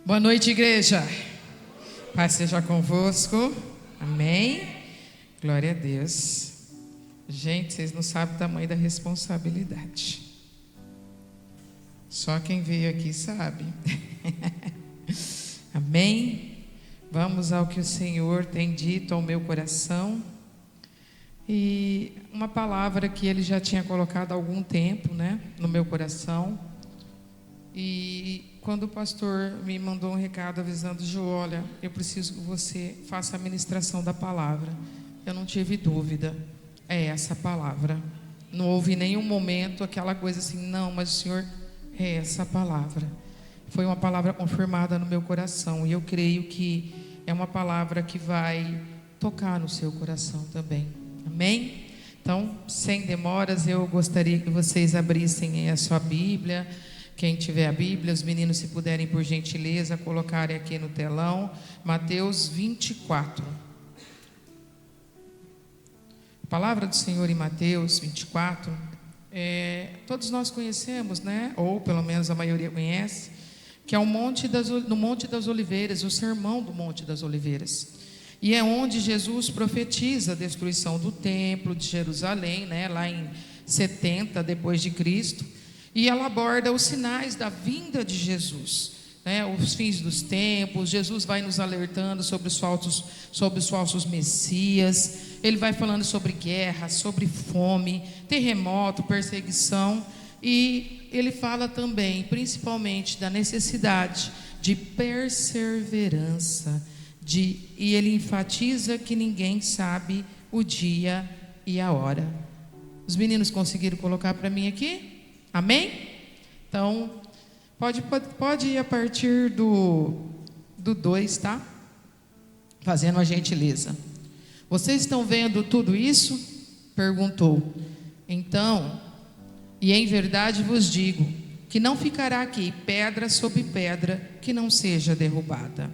Boa noite, igreja. Paz seja convosco. Amém. Glória a Deus. Gente, vocês não sabem o tamanho da responsabilidade. Só quem veio aqui sabe. Amém. Vamos ao que o Senhor tem dito ao meu coração. E uma palavra que Ele já tinha colocado há algum tempo, no meu coração. E quando o pastor me mandou um recado avisando, Ju, olha, eu preciso que você faça a ministração da palavra. Eu não tive dúvida, é essa palavra. Não houve em nenhum momento aquela coisa assim, não, mas o Senhor, é essa palavra. Foi uma palavra confirmada no meu coração e eu creio que é uma palavra que vai tocar no seu coração também. Amém? Então, sem demoras, eu gostaria que vocês abrissem a sua Bíblia. Quem tiver a Bíblia, os meninos, se puderem, por gentileza, colocarem aqui no telão, Mateus 24. A palavra do Senhor em Mateus 24, todos nós conhecemos, ou pelo menos a maioria conhece, que é no Monte das Oliveiras, o sermão do Monte das Oliveiras. E é onde Jesus profetiza a destruição do templo de Jerusalém, lá em 70 depois de Cristo. E ela aborda os sinais da vinda de Jesus, os fins dos tempos. Jesus vai nos alertando sobre os falsos messias. Ele vai falando sobre guerra, sobre fome, terremoto, perseguição. E ele fala também, principalmente, da necessidade de perseverança. E ele enfatiza que ninguém sabe o dia e a hora. Os meninos conseguiram colocar para mim aqui? Amém? Então, pode ir a partir do 2, tá? Fazendo a gentileza. Vocês estão vendo tudo isso? Perguntou. Então, e em verdade vos digo, que não ficará aqui pedra sobre pedra que não seja derrubada.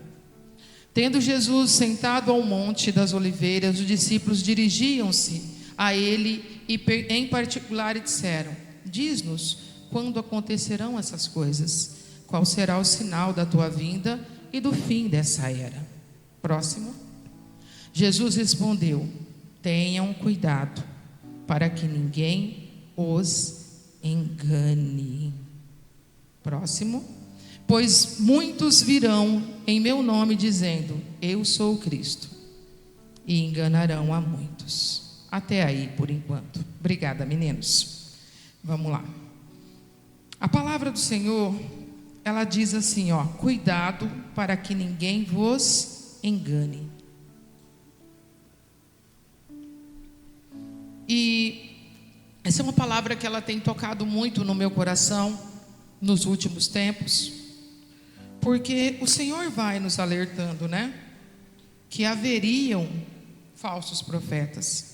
Tendo Jesus sentado ao monte das oliveiras, os discípulos dirigiam-se a ele e em particular disseram: diz-nos quando acontecerão essas coisas, qual será o sinal da tua vinda e do fim dessa era. Próximo. Jesus respondeu: tenham cuidado para que ninguém os engane. Próximo. Pois muitos virão em meu nome dizendo: eu sou o Cristo, e enganarão a muitos. Até aí por enquanto. Obrigada, meninos. Vamos lá. A palavra do Senhor, ela diz assim, cuidado para que ninguém vos engane. E essa é uma palavra que ela tem tocado muito no meu coração nos últimos tempos, porque o Senhor vai nos alertando, que haveriam falsos profetas.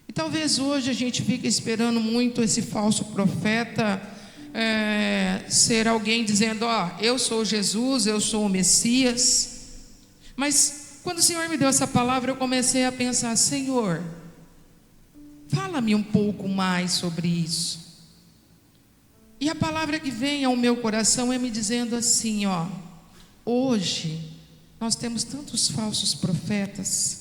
E talvez hoje a gente fique esperando muito esse falso profeta ser alguém dizendo: eu sou Jesus, eu sou o Messias. Mas quando o Senhor me deu essa palavra, eu comecei a pensar: Senhor, fala-me um pouco mais sobre isso. E a palavra que vem ao meu coração é me dizendo assim: hoje nós temos tantos falsos profetas.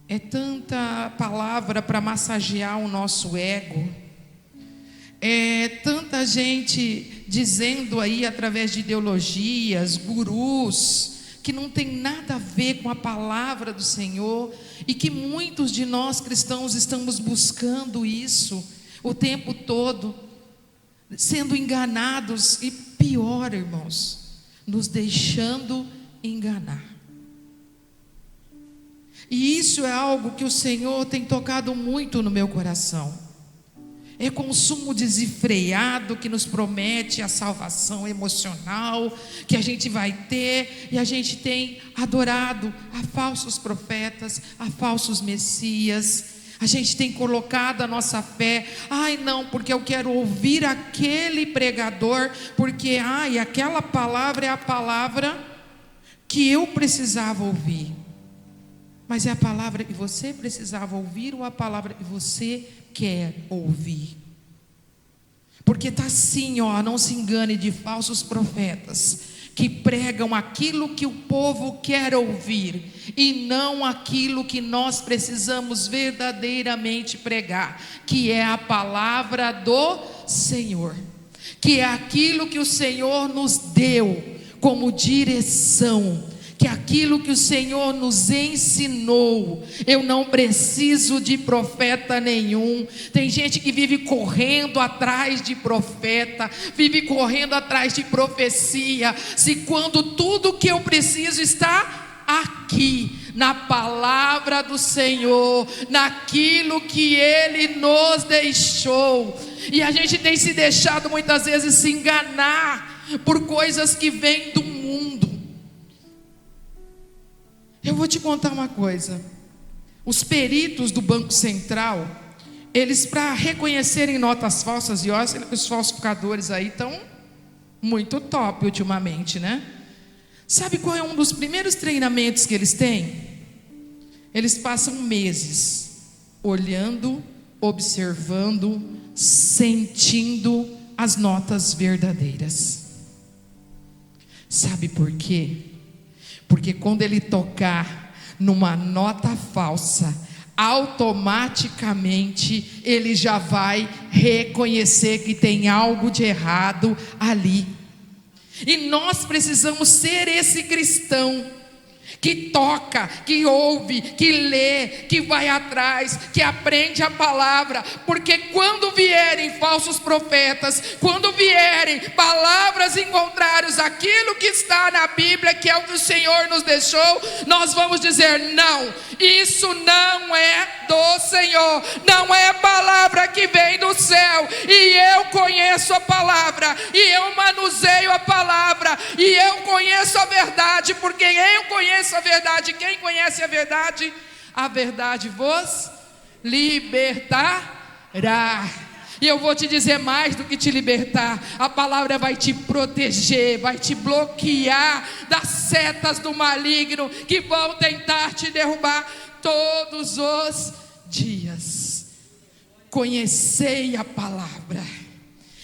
É tanta palavra para massagear o nosso ego. É tanta gente dizendo aí através de ideologias, gurus, que não tem nada a ver com a palavra do Senhor. E que muitos de nós cristãos estamos buscando isso o tempo todo, sendo enganados e pior, irmãos, nos deixando enganar. E isso é algo que o Senhor tem tocado muito no meu coração. É consumo desenfreado que nos promete a salvação emocional que a gente vai ter, e a gente tem adorado a falsos profetas, a falsos messias. A gente tem colocado a nossa fé, não, porque eu quero ouvir aquele pregador, porque aquela palavra é a palavra que eu precisava ouvir. Mas é a palavra que você precisava ouvir ou a palavra que você quer ouvir? Porque está assim, não se engane, de falsos profetas que pregam aquilo que o povo quer ouvir e não aquilo que nós precisamos verdadeiramente pregar, que é a palavra do Senhor, que é aquilo que o Senhor nos deu como direção, que é aquilo que o Senhor nos ensinou. Eu não preciso de profeta nenhum. Tem gente que vive correndo atrás de profeta, vive correndo atrás de profecia, se quando tudo que eu preciso está aqui, na palavra do Senhor, naquilo que Ele nos deixou. E a gente tem se deixado muitas vezes se enganar por coisas que vêm do mundo. Eu vou te contar uma coisa. Os peritos do Banco Central, eles, para reconhecerem notas falsas, e olha, os falsificadores aí estão muito top ultimamente, né? Sabe qual é um dos primeiros treinamentos que eles têm? Eles passam meses olhando, observando, sentindo as notas verdadeiras. Sabe por quê? Porque quando ele tocar numa nota falsa, automaticamente ele já vai reconhecer que tem algo de errado ali. E nós precisamos ser esse cristão que toca, que ouve, que lê, que vai atrás, que aprende a palavra, porque quando vierem falsos profetas, quando vierem palavras em contrários àquilo que está na Bíblia, que é o que o Senhor nos deixou, nós vamos dizer: não, isso não é do Senhor, não é palavra que vem do céu, e eu conheço a palavra, e eu manuseio a palavra, e eu conheço a verdade, porque eu conheço a verdade. Quem conhece a verdade vos libertará. E eu vou te dizer mais do que te libertar: a palavra vai te proteger, vai te bloquear das setas do maligno que vão tentar te derrubar todos os dias. Conhecei a palavra.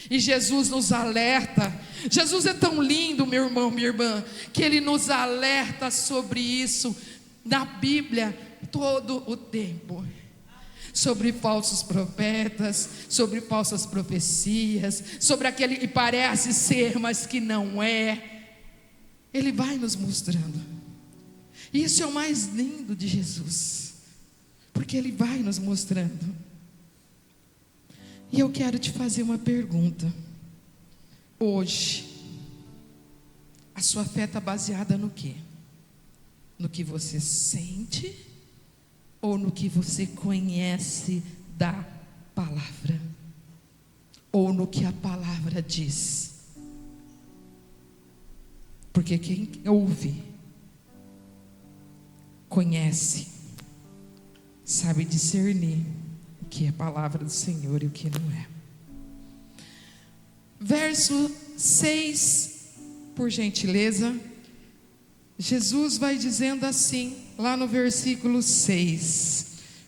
E Jesus nos alerta. Jesus é tão lindo, meu irmão, minha irmã, que Ele nos alerta sobre isso na Bíblia todo o tempo. Sobre falsos profetas, sobre falsas profecias, sobre aquele que parece ser, mas que não é. Ele vai nos mostrando. E isso é o mais lindo de Jesus, porque Ele vai nos mostrando. E eu quero te fazer uma pergunta. Hoje, a sua fé está baseada no quê? No que você sente ou no que você conhece da palavra? Ou no que a palavra diz? Porque quem ouve, conhece, sabe discernir o que é palavra do Senhor e o que não é. Verso 6, por gentileza. Jesus vai dizendo assim, lá no versículo 6.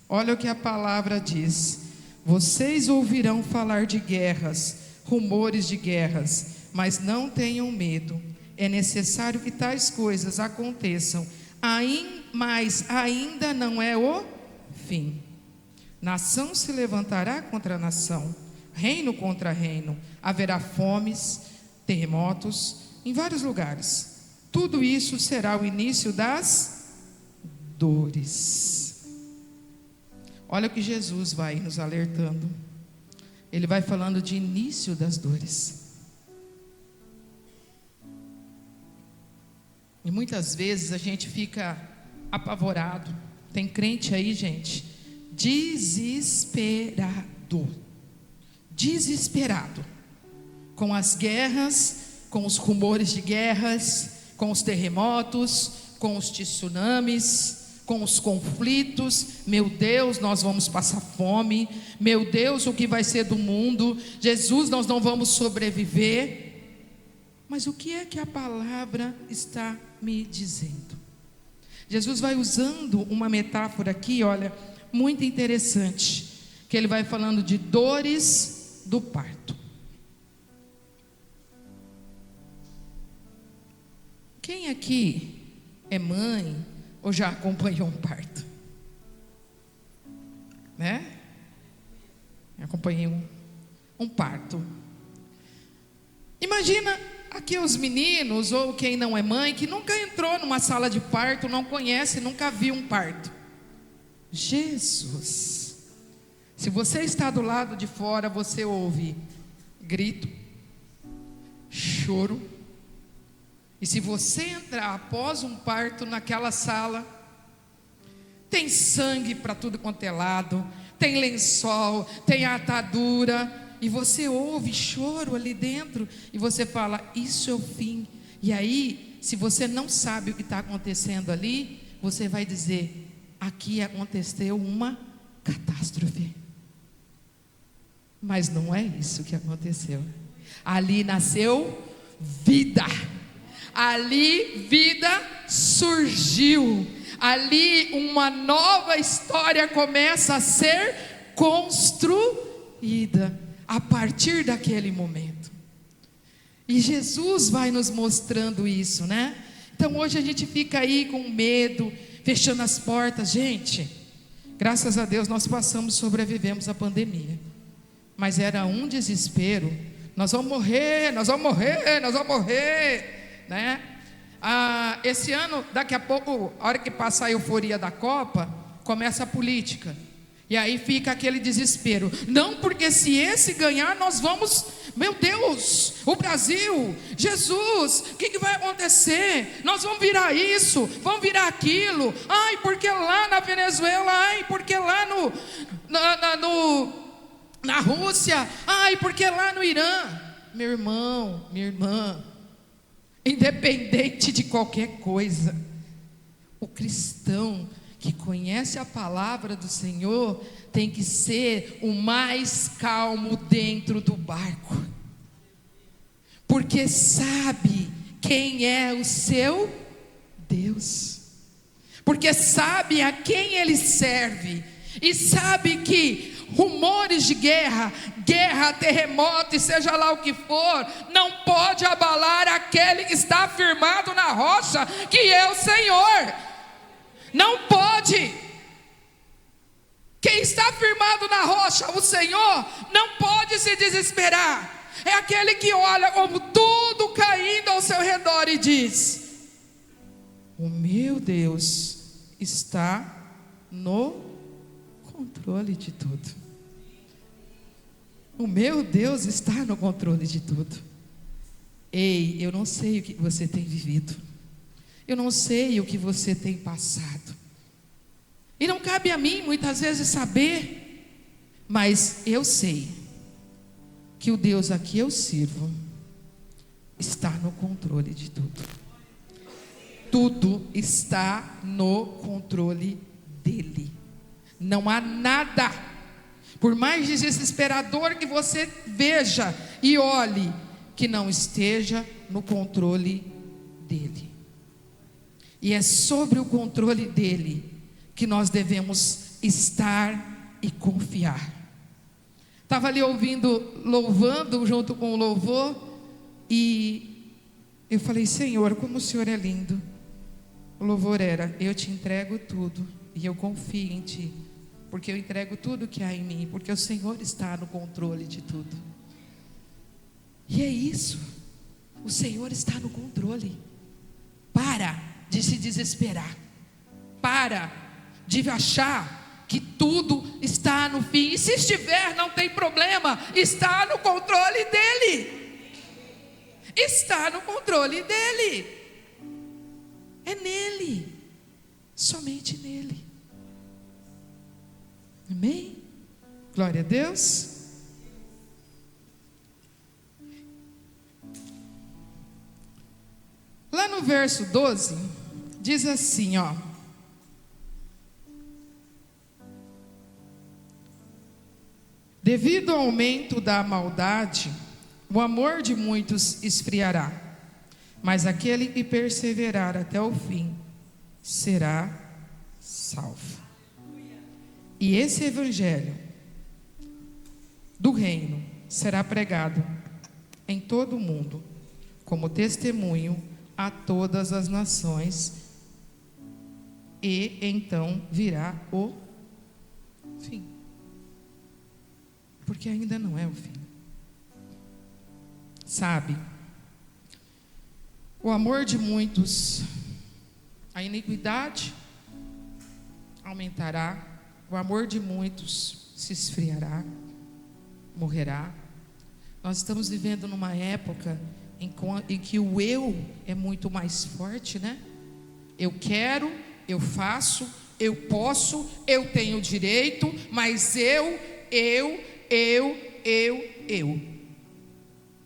Olha o que a palavra diz: vocês ouvirão falar de guerras, rumores de guerras, mas não tenham medo. É necessário que tais coisas aconteçam, mas ainda não é o fim. Nação se levantará contra nação, reino contra reino. Haverá fomes, terremotos em vários lugares. Tudo isso será o início das dores. Olha o que Jesus vai nos alertando. Ele vai falando de início das dores. E muitas vezes a gente fica apavorado. Tem crente aí, gente, desesperado com as guerras, com os rumores de guerras, com os terremotos, com os tsunamis, com os conflitos. Meu Deus, nós vamos passar fome. Meu Deus, o que vai ser do mundo? Jesus, nós não vamos sobreviver. Mas o que é que a palavra está me dizendo? Jesus vai usando uma metáfora aqui, olha, muito interessante, que ele vai falando de dores do parto. Quem aqui é mãe ou já acompanhou um parto? Né? Eu acompanhei um parto. Imagina aqui os meninos ou quem não é mãe, que nunca entrou numa sala de parto, não conhece, nunca viu um parto. Jesus! Se você está do lado de fora, você ouve grito, choro. E se você entrar após um parto naquela sala, tem sangue para tudo quanto é lado, tem lençol, tem atadura, e você ouve choro ali dentro, e você fala, isso é o fim. E aí, se você não sabe o que está acontecendo ali, você vai dizer, aqui aconteceu uma catástrofe. Mas não é isso que aconteceu. Ali nasceu vida. Ali vida surgiu. Ali uma nova história começa a ser construída a partir daquele momento. E Jesus vai nos mostrando isso, né? Então hoje a gente fica aí com medo, fechando as portas. Gente, graças a Deus nós sobrevivemos a pandemia. Mas era um desespero. Nós vamos morrer, nós vamos morrer, nós vamos morrer, né? Esse ano, daqui a pouco, a hora que passar a euforia da Copa, começa a política. E aí fica aquele desespero. Não, porque se esse ganhar, nós vamos, meu Deus, o Brasil, Jesus, o que vai acontecer? Nós vamos virar isso, vamos virar aquilo. Ai, porque lá na Venezuela, ai, porque lá na Rússia, ai, porque lá no Irã. Meu irmão, minha irmã, independente de qualquer coisa, o cristão que conhece a palavra do Senhor tem que ser o mais calmo dentro do barco, porque sabe quem é o seu Deus, porque sabe a quem ele serve, e sabe que rumores de guerra, terremoto e seja lá o que for, não pode abalar aquele que está firmado na rocha, que é o Senhor. Não pode. Quem está firmado na rocha, o Senhor, não pode se desesperar. É aquele que olha como tudo caindo ao seu redor e diz: o meu Deus está no controle de tudo. O meu Deus está no controle de tudo. Ei, eu não sei o que você tem vivido, eu não sei o que você tem passado, e não cabe a mim muitas vezes saber, mas eu sei que o Deus a que eu sirvo está no controle de tudo. Tudo está no controle dele. Não há nada, por mais desesperador que você veja e olhe, que não esteja no controle dele. E é sobre o controle dele que nós devemos estar e confiar. Estava ali ouvindo, louvando junto com o louvor, e eu falei: Senhor, como o Senhor é lindo. O louvor era: eu te entrego tudo e eu confio em ti, porque eu entrego tudo que há em mim, porque o Senhor está no controle de tudo. E é isso, o Senhor está no controle. Para de se desesperar, para de achar que tudo está no fim, e se estiver, não tem problema, está no controle dele, está no controle dele, é nele, somente nele. Amém? Glória a Deus. Lá no verso 12, diz assim, ó: devido ao aumento da maldade, o amor de muitos esfriará, mas aquele que perseverar até o fim será salvo. E esse evangelho do reino será pregado em todo o mundo, como testemunho a todas as nações, e então virá o fim. Porque ainda não é o fim. Sabe, o amor de muitos, a iniquidade aumentará, o amor de muitos se esfriará, morrerá. Nós estamos vivendo numa época em que o eu é muito mais forte, né? Eu quero, eu faço, eu posso, eu tenho direito, mas eu.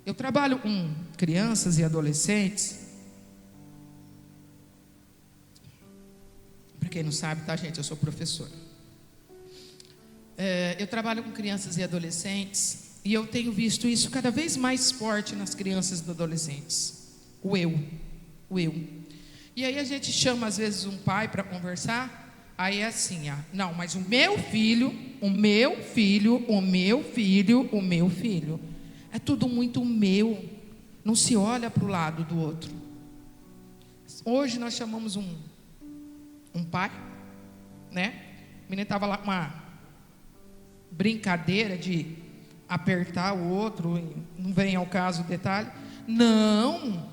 Eu trabalho com crianças e adolescentes. Para quem não sabe, tá, gente? Eu sou professora. Eu trabalho com crianças e adolescentes, e eu tenho visto isso cada vez mais forte nas crianças e adolescentes. O eu. E aí a gente chama às vezes um pai para conversar. Aí é assim, não, mas o meu filho. É tudo muito meu. Não se olha para o lado do outro. Hoje nós chamamos um pai, né? O menino estava lá com uma brincadeira de apertar o outro. Não vem ao caso o detalhe. Não,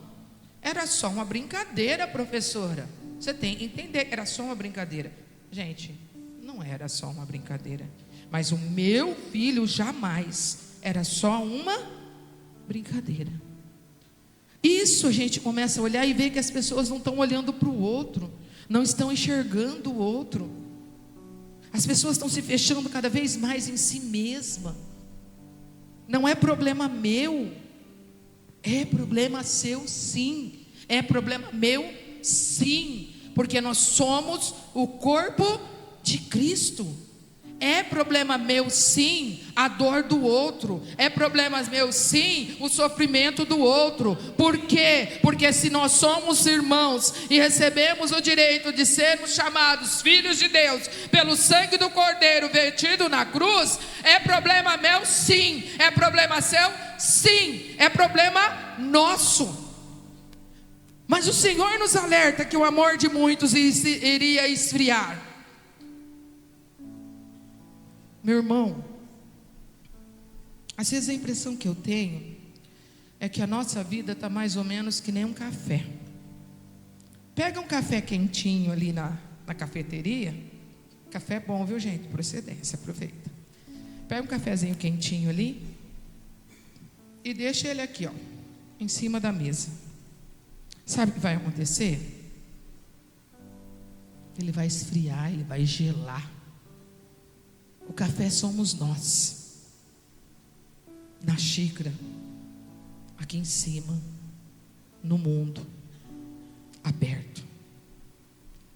era só uma brincadeira, professora. Você tem que entender, era só uma brincadeira. Gente, não era só uma brincadeira. Mas o meu filho jamais. Era só uma brincadeira. Isso a gente começa a olhar e ver que as pessoas não estão olhando para o outro, não estão enxergando o outro. As pessoas estão se fechando cada vez mais em si mesma. Não é problema meu, é problema seu sim, é problema meu sim, porque nós somos o corpo de Cristo. É problema meu sim a dor do outro, é problema meu sim o sofrimento do outro. Por quê? Porque se nós somos irmãos e recebemos o direito de sermos chamados filhos de Deus pelo sangue do Cordeiro vertido na cruz, é problema meu sim, é problema seu sim, é problema nosso. Mas o Senhor nos alerta que o amor de muitos iria esfriar. Meu irmão, às vezes a impressão que eu tenho é que a nossa vida está mais ou menos que nem um café. Pega um café quentinho ali na cafeteria. Café é bom, viu, gente? Procedência, aproveita. Pega um cafezinho quentinho ali e deixa ele aqui, em cima da mesa. Sabe o que vai acontecer? Ele vai esfriar, ele vai gelar. O café somos nós, na xícara, aqui em cima, no mundo, aberto.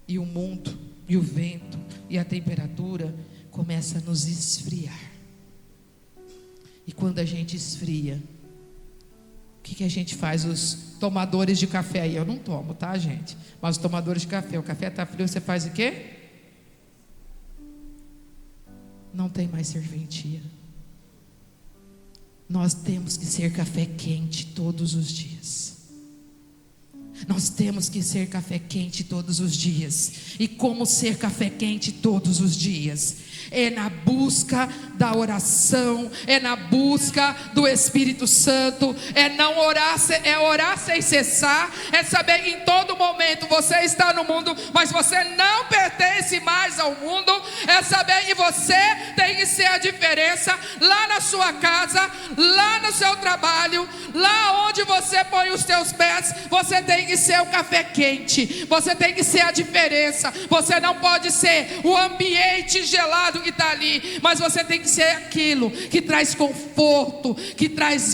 E o mundo, e o vento, e a temperatura começa a nos esfriar. E quando a gente esfria, o que a gente faz? Os tomadores de café aí, eu não tomo, tá, gente? Mas os tomadores de café, o café está frio, você faz o quê? Não tem mais serventia. Nós temos que ser café quente todos os dias. Nós temos que ser café quente todos os dias. E como ser café quente todos os dias? É na busca da oração, é na busca do Espírito Santo, é não orar, é orar sem cessar, é saber que em todo momento você está no mundo, mas você não pertence mais ao mundo, é saber que você tem que ser a diferença lá na sua casa, lá no seu trabalho, lá onde você põe os seus pés, você tem que ser o café quente, você tem que ser a diferença, você não pode ser o ambiente gelado que está ali, mas você tem que ser aquilo que traz conforto, que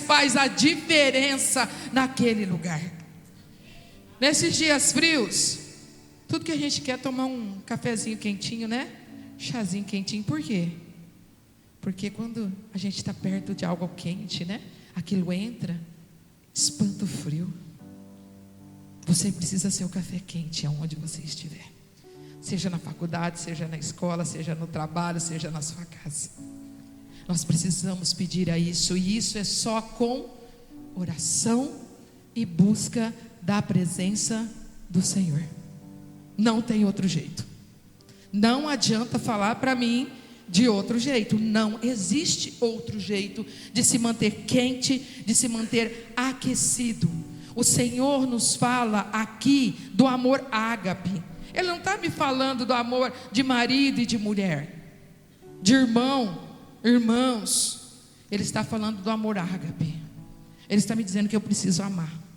faz a diferença naquele lugar. Nesses dias frios, tudo que a gente quer é tomar um cafezinho quentinho, né? Chazinho quentinho, por quê? Porque quando a gente está perto de algo quente, né? Aquilo entra, espanta o frio. Você precisa ser o café quente aonde você estiver. Seja na faculdade, seja na escola, seja no trabalho, seja na sua casa. Nós precisamos pedir a isso, e isso é só com oração e busca da presença do Senhor. Não tem outro jeito. Não adianta falar para mim de outro jeito. Não existe outro jeito de se manter quente, de se manter aquecido. O Senhor nos fala aqui do amor ágape. Ele não está me falando do amor de marido e de mulher, de irmão, irmãos. Ele está falando do amor ágape. Ele está me dizendo que eu preciso amar.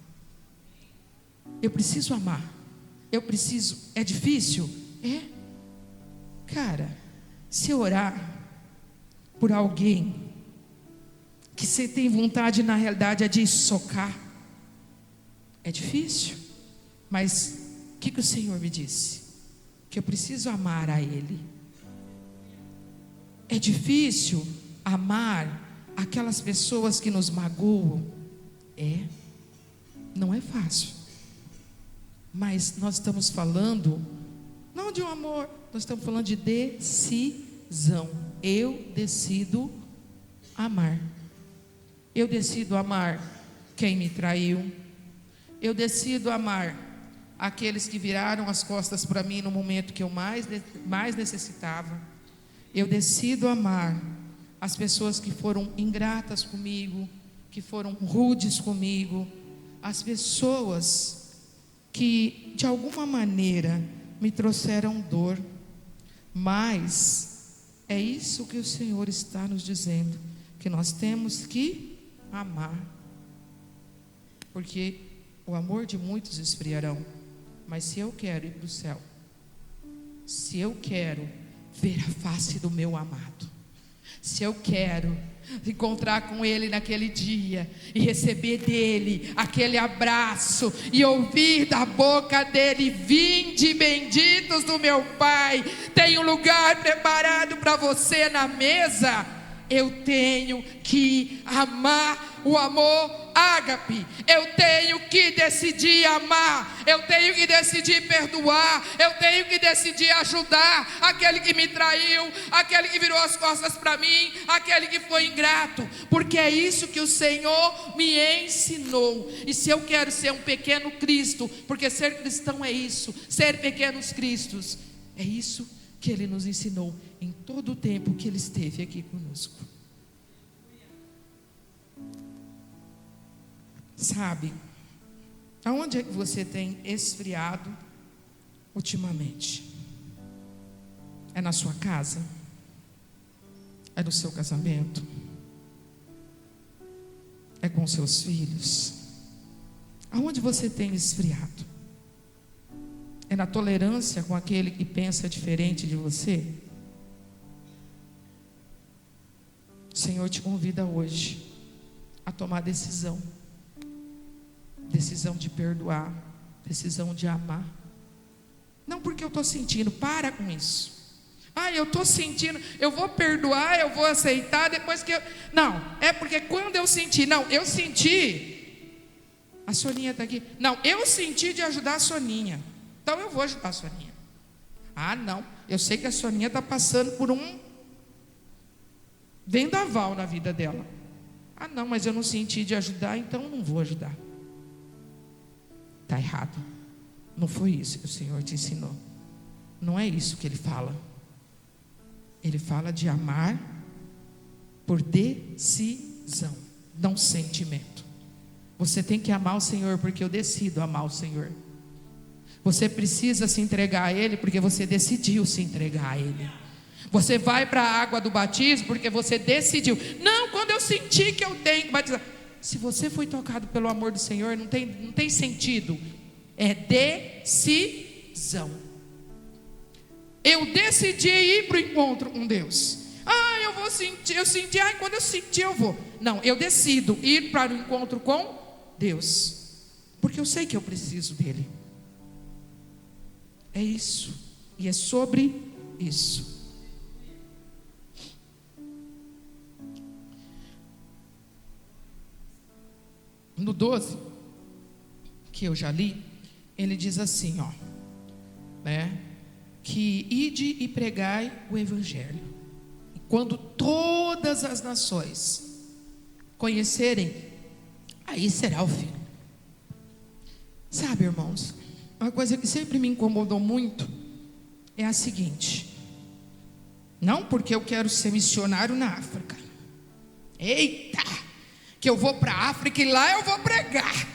Eu preciso amar. Eu preciso. É difícil? É. Cara, se orar por alguém que você tem vontade, na realidade, é de socar, é difícil. Mas o que o Senhor me disse? Que eu preciso amar a Ele. É difícil amar aquelas pessoas que nos magoam. Não é fácil. Mas nós estamos falando não de um amor, nós estamos falando de decisão. Eu decido amar. Eu decido amar quem me traiu. Eu decido amar aqueles que viraram as costas para mim no momento que eu mais necessitava. Eu decido amar as pessoas que foram ingratas comigo, que foram rudes comigo, as pessoas que de alguma maneira me trouxeram dor. Mas é isso que o Senhor está nos dizendo, que nós temos que amar, porque o amor de muitos esfriarão. Mas se eu quero ir para o céu, se eu quero ver a face do meu amado, se eu quero encontrar com Ele naquele dia e receber dele aquele abraço e ouvir da boca dele: vinde benditos do meu Pai, tem um lugar preparado para você na mesa. Eu tenho que amar o amor ágape. Eu tenho que decidir amar. Eu tenho que decidir perdoar. Eu tenho que decidir ajudar aquele que me traiu, aquele que virou as costas para mim, aquele que foi ingrato. Porque é isso que o Senhor me ensinou. E se eu quero ser um pequeno Cristo, porque ser cristão é isso, ser pequenos Cristos, é isso que Ele nos ensinou em todo o tempo que Ele esteve aqui conosco. Sabe, aonde é que você tem esfriado ultimamente? É na sua casa? É no seu casamento? É com seus filhos? Aonde você tem esfriado? É na tolerância com aquele que pensa diferente de você? O Senhor te convida hoje a tomar decisão. Decisão de perdoar, decisão de amar. Não porque eu estou sentindo, para com isso. Eu estou sentindo, eu vou perdoar, eu vou aceitar depois que eu... Não, é porque quando eu senti, eu senti, a Soninha está aqui. Não, eu senti de ajudar a Soninha, então eu vou ajudar a Soninha. Não, eu sei que a Soninha está passando por um vendaval na vida dela. Não, mas eu não senti de ajudar, então eu não vou ajudar. Está errado. Não foi isso que o Senhor te ensinou. Não é isso que Ele fala. Ele fala de amar por decisão, não sentimento. Você tem que amar o Senhor porque eu decido amar o Senhor. Você precisa se entregar a Ele porque você decidiu se entregar a Ele. Você vai para a água do batismo porque você decidiu. Não, quando eu senti que eu tenho que batizar. Se você foi tocado pelo amor do Senhor, não tem sentido. É decisão. Eu decidi ir para o encontro com Deus. Eu vou sentir, eu senti, quando eu sentir eu vou. Não, eu decido ir para o encontro com Deus, porque eu sei que eu preciso dele. É isso, e é sobre isso. No 12, que eu já li, ele diz assim, que ide e pregai o evangelho. E quando todas as nações conhecerem, aí será o fim. Sabe, irmãos, uma coisa que sempre me incomodou muito é a seguinte: não porque eu quero ser missionário na África, eita, que eu vou para a África e lá eu vou pregar,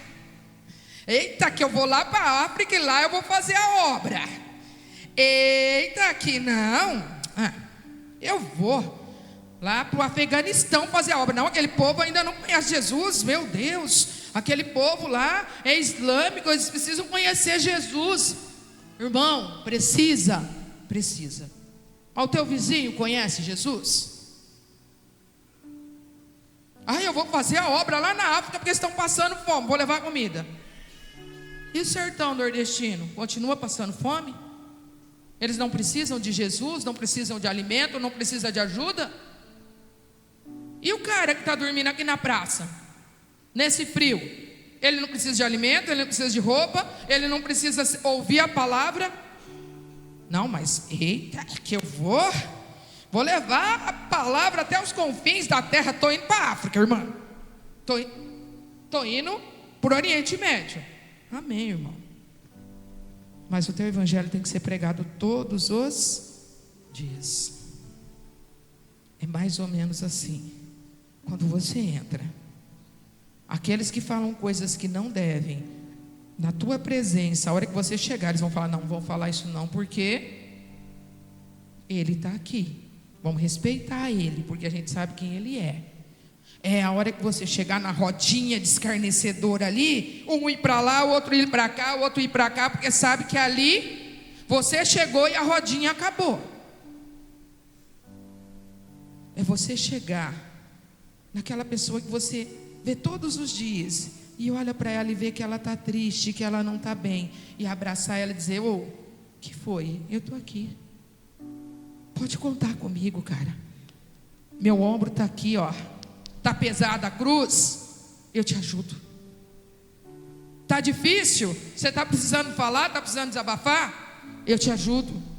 eita, que eu vou lá para a África e lá eu vou fazer a obra, eita, que não, eu vou lá para o Afeganistão fazer a obra. Não, aquele povo ainda não conhece Jesus, meu Deus, aquele povo lá é islâmico, eles precisam conhecer Jesus. Irmão, precisa. O teu vizinho conhece Jesus? Eu vou fazer a obra lá na África porque estão passando fome, vou levar comida. E o sertão nordestino continua passando fome? Eles não precisam de Jesus, não precisam de alimento, não precisam de ajuda? E o cara que está dormindo aqui na praça, nesse frio, ele não precisa de alimento, ele não precisa de roupa, ele não precisa ouvir a palavra? Não, mas eita, que eu vou levar a palavra até os confins da terra. Estou indo para a África, irmã. Estou indo para o Oriente Médio. Amém, irmão. Mas o teu evangelho tem que ser pregado todos os dias. É mais ou menos assim. Quando você entra, aqueles que falam coisas que não devem, na tua presença, a hora que você chegar, eles vão falar: não vão falar isso não, porque ele está aqui. Vamos respeitar ele, porque a gente sabe quem ele é. É a hora que você chegar na rodinha de escarnecedor ali, um ir para lá, o outro ir para cá, o outro ir para cá, porque sabe que ali você chegou e a rodinha acabou. É você chegar naquela pessoa que você vê todos os dias e olha para ela e vê que ela está triste, que ela não está bem, e abraçar ela e dizer: ô, que foi? Eu estou aqui, pode contar comigo, cara, meu ombro está aqui, ó, está pesada a cruz, eu te ajudo. Está difícil, você está precisando falar, está precisando desabafar, eu te ajudo.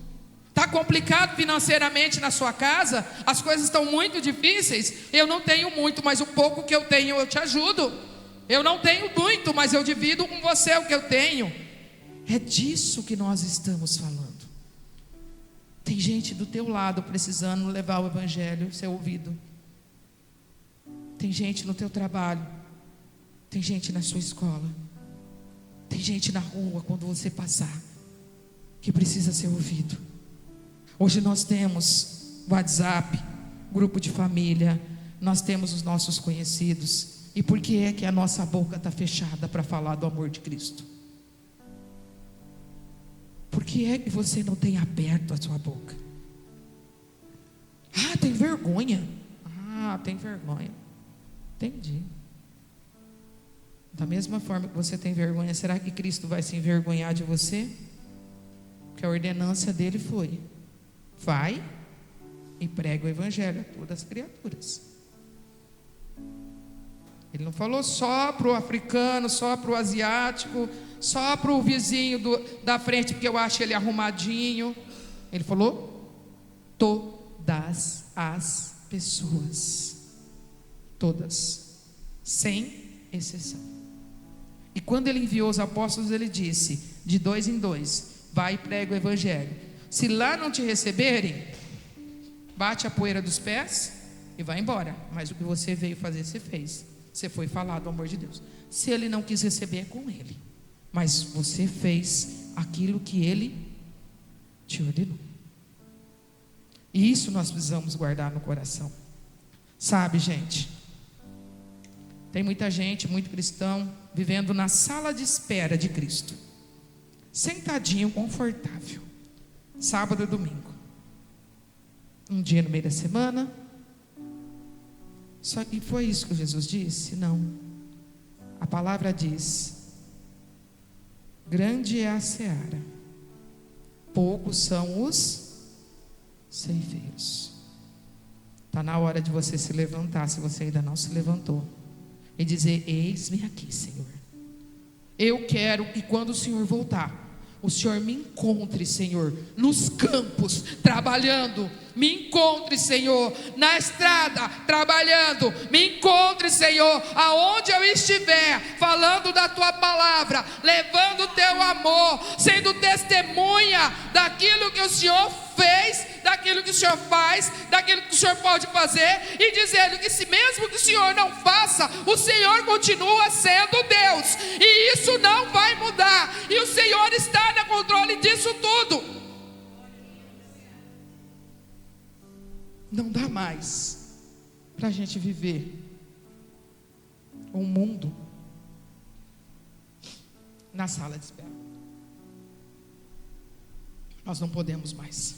Está complicado financeiramente na sua casa, as coisas estão muito difíceis, eu não tenho muito, mas o pouco que eu tenho eu te ajudo. Eu não tenho muito, mas eu divido com você o que eu tenho. É disso que nós estamos falando. Tem gente do teu lado precisando levar o evangelho ser ouvido. Tem gente no teu trabalho, tem gente na sua escola, tem gente na rua quando você passar, que precisa ser ouvido. Hoje nós temos WhatsApp, grupo de família, nós temos os nossos conhecidos. E por que é que a nossa boca está fechada para falar do amor de Cristo? Por que é que você não tem aberto a sua boca? Tem vergonha. Tem vergonha. Entendi. Da mesma forma que você tem vergonha, será que Cristo vai se envergonhar de você? Porque a ordenança dele foi: vai e prega o evangelho a todas as criaturas. Ele não falou só para o africano, só para o asiático, só para o vizinho da frente, porque eu acho ele arrumadinho. Ele falou todas as pessoas, todas, sem exceção. E quando ele enviou os apóstolos, ele disse: de 2 em 2, vai e prega o evangelho. Se lá não te receberem, bate a poeira dos pés e vai embora. Mas o que você veio fazer, você fez. Você foi falar do amor de Deus. Se ele não quis receber, é com ele. Mas você fez aquilo que ele te ordenou. E isso nós precisamos guardar no coração. Sabe, gente, tem muita gente, muito cristão, vivendo na sala de espera de Cristo, sentadinho, confortável, sábado e domingo, um dia no meio da semana. Só que foi isso que Jesus disse? Não. A palavra diz: grande é a seara, poucos são os ceifeiros. Está na hora de você se levantar, se você ainda não se levantou, e dizer: eis-me aqui, Senhor. Eu quero que quando o Senhor voltar, o Senhor me encontre, Senhor, nos campos, trabalhando. Me encontre, Senhor, na estrada, trabalhando. Me encontre, Senhor, aonde eu estiver, falando da Tua palavra, levando o Teu amor, sendo testemunha daquilo que o Senhor fez, daquilo que o Senhor faz, daquilo que o Senhor pode fazer, e dizendo que se mesmo que o Senhor não faça, o Senhor continua sendo Deus, e isso não vai mudar, e o Senhor está no controle disso tudo. Não dá mais para a gente viver um mundo na sala de espera. Nós não podemos mais.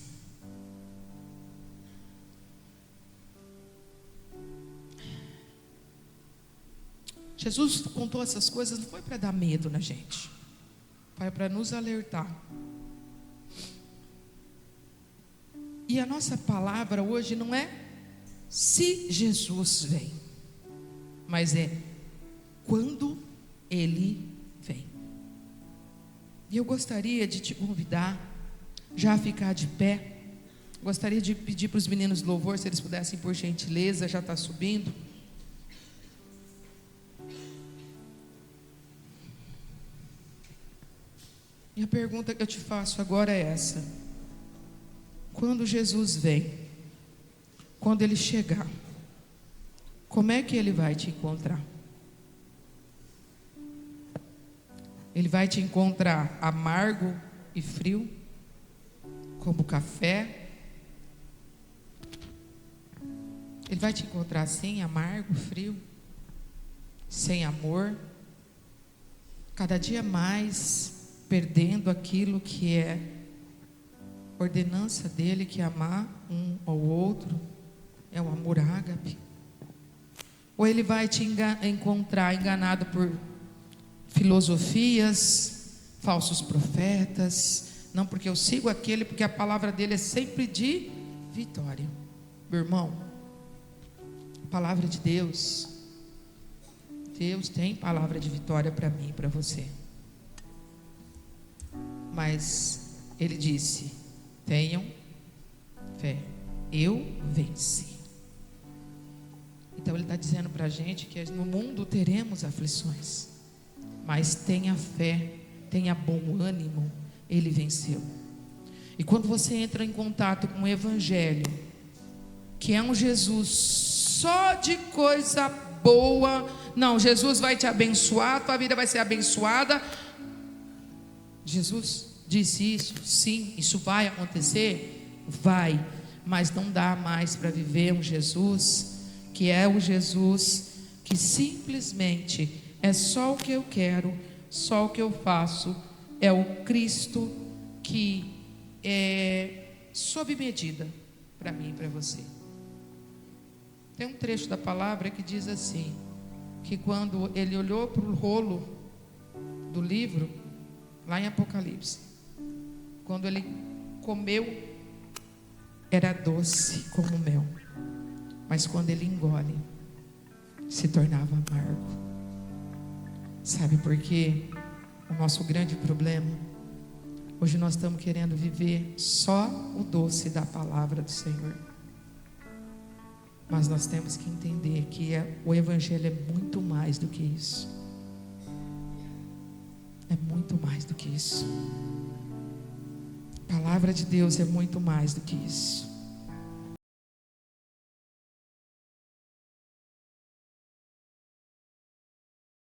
Jesus contou essas coisas, não foi para dar medo na gente, foi para nos alertar. E a nossa palavra hoje não é se Jesus vem, mas é quando Ele vem. E eu gostaria de te convidar já a ficar de pé. Gostaria de pedir para os meninos do louvor, se eles pudessem, por gentileza, já está subindo. E a pergunta que eu te faço agora é essa: quando Jesus vem, quando Ele chegar, como é que Ele vai te encontrar? Ele vai te encontrar amargo e frio, como café? Ele vai te encontrar assim, amargo, frio, sem amor, cada dia mais perdendo aquilo que é ordenança dele, que é amar um ao outro, é o amor ágape? Ou ele vai te encontrar enganado por filosofias, falsos profetas? Não, porque eu sigo aquele, porque a palavra dele é sempre de vitória. Meu irmão, a palavra de Deus, Deus tem palavra de vitória para mim e para você. Mas Ele disse: tenham fé, eu venci. Então Ele está dizendo para a gente que no mundo teremos aflições, mas tenha fé, tenha bom ânimo, Ele venceu. E quando você entra em contato com o Evangelho, que é um Jesus só de coisa boa, não, Jesus vai te abençoar, tua vida vai ser abençoada. Jesus disse isso, sim, isso vai acontecer? Vai, mas não dá mais para viver um Jesus que é o Jesus que simplesmente é só o que eu quero, só o que eu faço, é o Cristo que é sob medida para mim e para você. Tem um trecho da palavra que diz assim, que quando ele olhou para o rolo do livro, lá em Apocalipse, quando ele comeu, era doce como mel, mas quando ele engole, se tornava amargo. Sabe por quê? O nosso grande problema, hoje nós estamos querendo viver só o doce da palavra do Senhor, mas nós temos que entender que o Evangelho é muito mais do que isso. É muito mais do que isso. A palavra de Deus é muito mais do que isso.